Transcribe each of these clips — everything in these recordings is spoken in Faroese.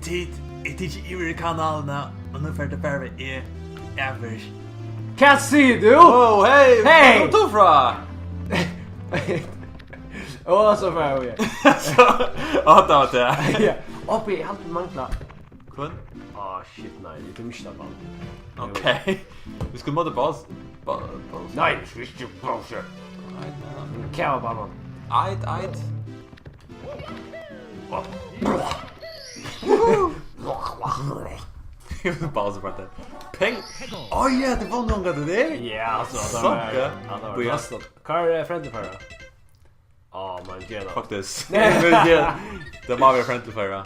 tid, jeg tykker ivrig kanalene, og nå får det bare average. Hva sier du? Oh, hei! Hei! Hvor kom du fra? Så får jeg jo. Det var det. Ja. Oppi, jeg alltid mangler. Kun? Shit, nei, det er mye da. Ok. Vi skulle måtte pause. Nei, vi skal ikke pause. Hva var banan? Eit. Pause for det. Peng! Ja, det var noen ganger det. Ja, altså. Sakke. På gjesten. Hva er friendly for da? Man gjør det. Fuck this. Det var vi friendly for da.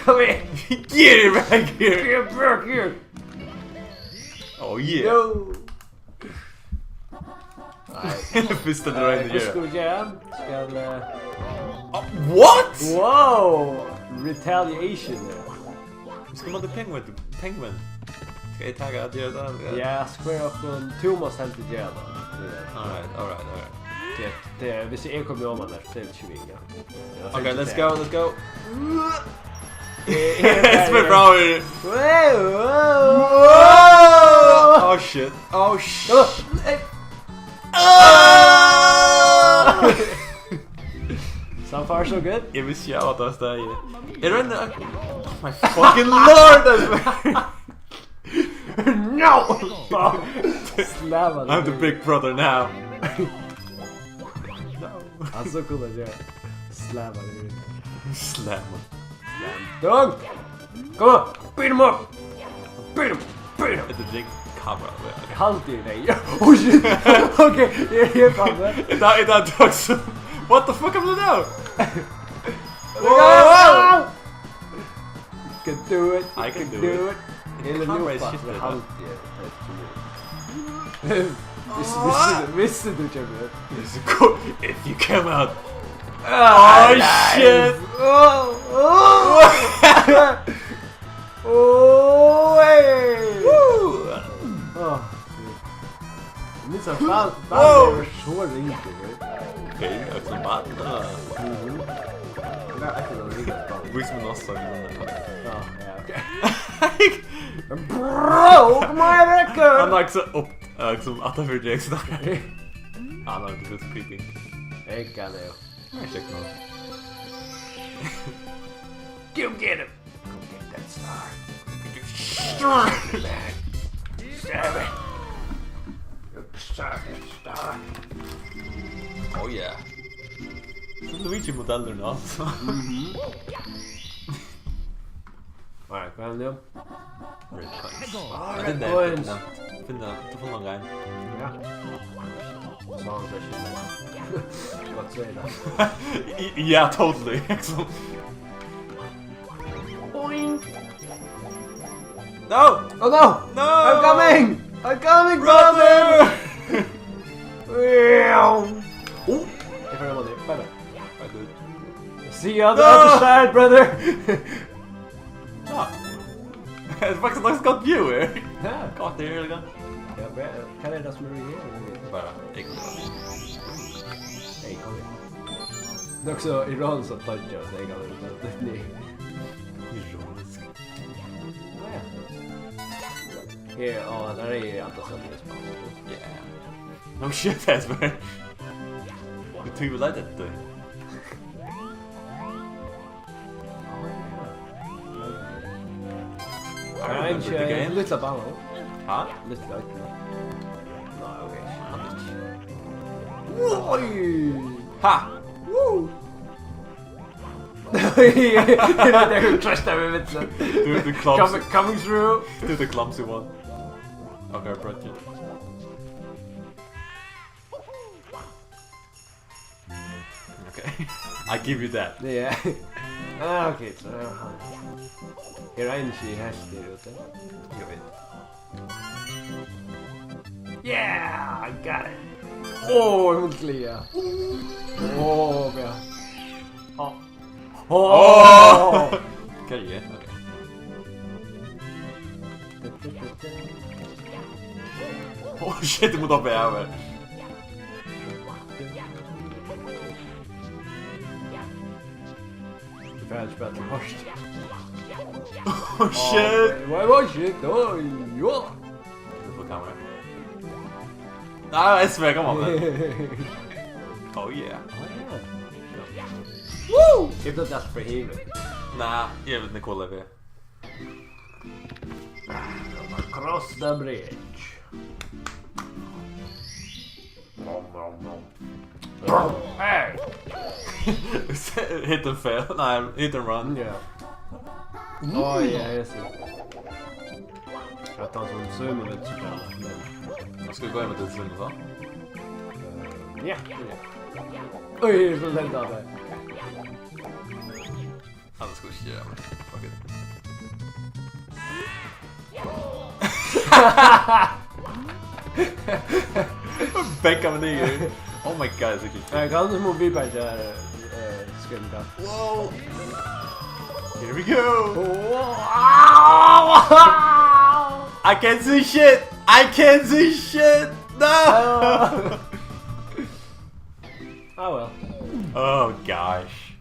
Kom igjen! Get it back here! Get back here! Oh yeah! Yo! Visste du hva jeg Hva gjør? skal vi gjøre? Skal... What? Wow! Retaliation. Vi skal måtte penguin. Skal jeg tagge at gjøre det? Ja, Square of the two must have to gjøre det. Alright. Hvis jeg kommer om der, så er det ikke vi, ja. Okay, let's go. Spit fra her. Oh shit. So far so good. Jeg visste ikke at det var steg. Oh my fucking lord! No! Slamma. I'm the big brother now. Han så cool att göra. Slamma det ut. Slam. Dog! Kom on! Beat him up! Beat him! It's a big camera. Halt i dig. Oh shit! Okej, jag är framme. It dog so... What the fuck am I now? Whoa! You can do it. I can do it. Eller camera nu is fast shit med like halt i. Visste du Jimmy? It's cool if you come out. Oh shit! Oh hey! Woo! Det är så fan så ringt det. Okej, också bad. Det är inte ringt. Visst men också Ja, okej. Broke my record. Han har också upp som att han för Jackson. Han har inte blivit creepy. Jag kan det. Jag checkar nu. You get him. Go get that star. Stab it. Star. Oh yeah. Luigi-modeller nu alltså. Alright, vad händer nu? Jag vet inte. Finna, du får någon gång. Ja. Sounds like shit. Vad säger du? Yeah, totally. Boing. No! Oh no! No! I'm coming! I'm coming, brother! Oh! If I want it, better. See you on the other side, brother! Det är faktiskt något gott view här. Ja. Gott det är det. Ja, kan det som är det? Bara, jag går. Hej, kom igen. Det är också Iran som touchar oss, jag kan inte. Ironisk. Ja, där är ju inte så mycket spännande. Yeah. No shit, Esper. Du tog väl lite det? Ja, inte lite bara. Ja? Lite lite. Nej, okej. Oj! Ha! Woo! Det är trösta med vitsen. Du the clumsy. Coming through. Du the clumsy one. Okay, I brought you. Okay. I give you that. Yeah. Okej, så. Är det inte häst där ute? Jag vet. Yeah, I got it. Äntligen. Bra. Kan jag ge? Okej. Shit, det måste vara över. fans better first. Oh shit! Why was it? Oh, yeah. På kamera. Ah, SV, come on man. Oh yeah. Woo! If not that's for him. Nah, jag vet inte kolla det. Cross the bridge. Hey! Hit and fail. Nej, hit and run. Ja. Oj, ja, just det. Jag tar som sumo lite så bra. Jag ska gå hem med ett svinn va? Ja. Oj, så lätt av det. Ja, det ska vi köra. Fuck it. Bänka med det. Oh my god, så kul. Jag kan inte må vibba där skrämda. Wow. Here we go. I can't see shit. I can't see shit. No. Oh well. Oh gosh.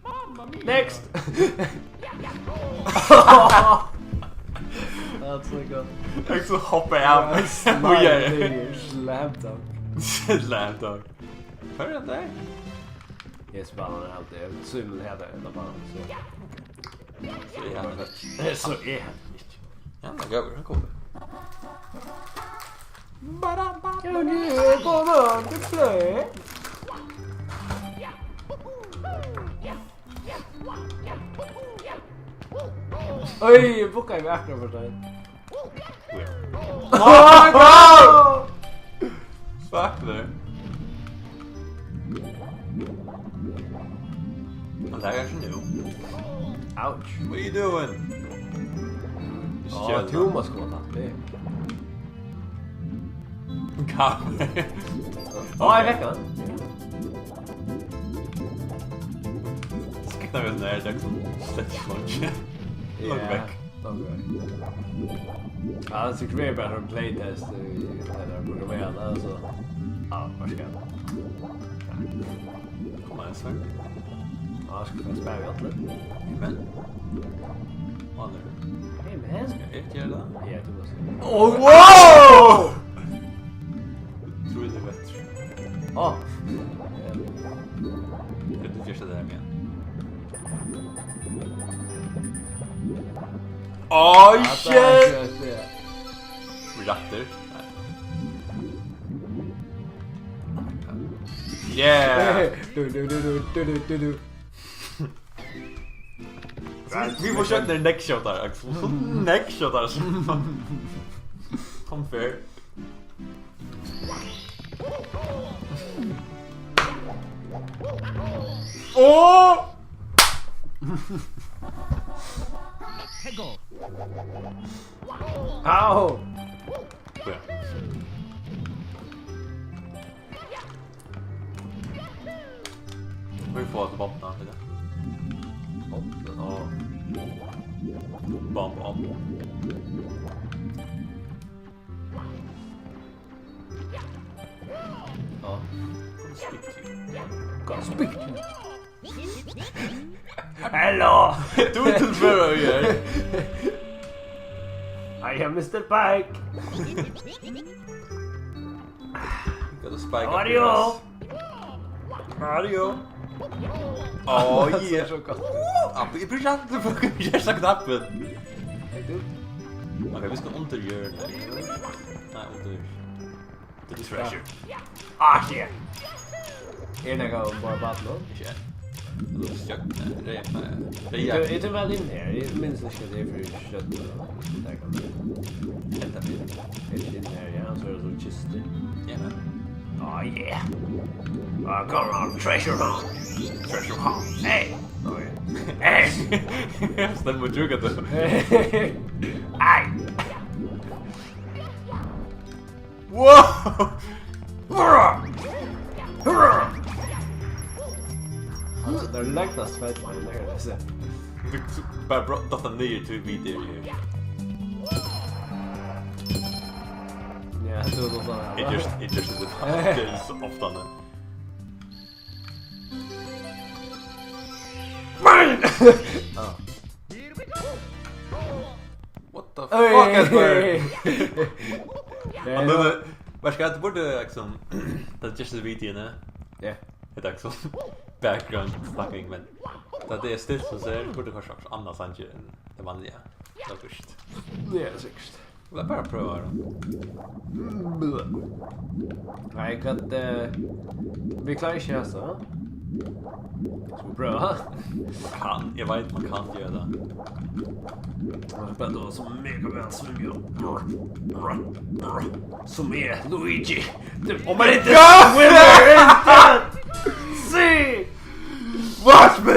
Next. That's like a. Jag så hoppar jag av. Slam dunk. Slam dunk. Hör du det? Jag spelar alltid sumo hela bara så. Så är han Det så är. Jävla gubbar, han kommer. Can you come on to play? Oj, boka i vägen för dig. Oh my god! Fuck det. Vad är det nu? Ouch. What are you doing? Ja, Thomas kommer att det. Kan. Ja, i veckan. Skittar vi oss när det är dags att släcka lunch. Lång väck. Ja, jag tycker det är bättre playtest eller programmerande, alltså. Ja, varsågod. Kom här en sväng. Ja, jag ska få spärra egentligen. Men. Vad nu? Hej, men. Ska jag inte göra det? Ja, Thomas. Oh, wow! Tror du det är bättre? Ja. Jag vet inte första där igen. Oh shit! Ratter. Yeah! Vi får köra en neckshot där, Axel. Neckshot alltså. Kom för. Åh! Au! Ja. Vi får att bombna lite. Ja. Bomb. Ja. Got Speak to you. Hello! Do it to the here. I am Mr. Pike. Got a spike. How are you? Mario. Oh yeah. Jag bryr sig inte för att jag ska knappen. Okej, vi ska undergöra det. Nej, undergöra. Det är treasure. Ah, shit. Är det något bara battle? Inte. Då ska det är Jag är väl in här. Jag minns inte det för kött. Där kan det. Hämta mig. Helt in här, ja. Så är det så kister. Jajamän. Oh yeah. Come on, treasure hunt. Treasure hunt. Hey. Hey. Stämmer och tjugat det. Aj. Wow! Alltså, det är lättast för att man lägger det sen. Du bara dotta ner till video ju. Ja, jag tror det var It just is det är så ofta nu. Mine! Ja. What the fuck is det? det? Vad ska det borde liksom det just the video nu. Ja. Det är också background fucking men det är stilt så ser borde kanske också annars än det vanliga. Det är först. Det är säkert. Vad bara prova då. Nej, kan vi klarar inte det så. Ska vi pröva? Jag vet man kan göra det. Man ska då som mega väl svinga. Som är Luigi. Om man inte winner inte! Se! Watch me!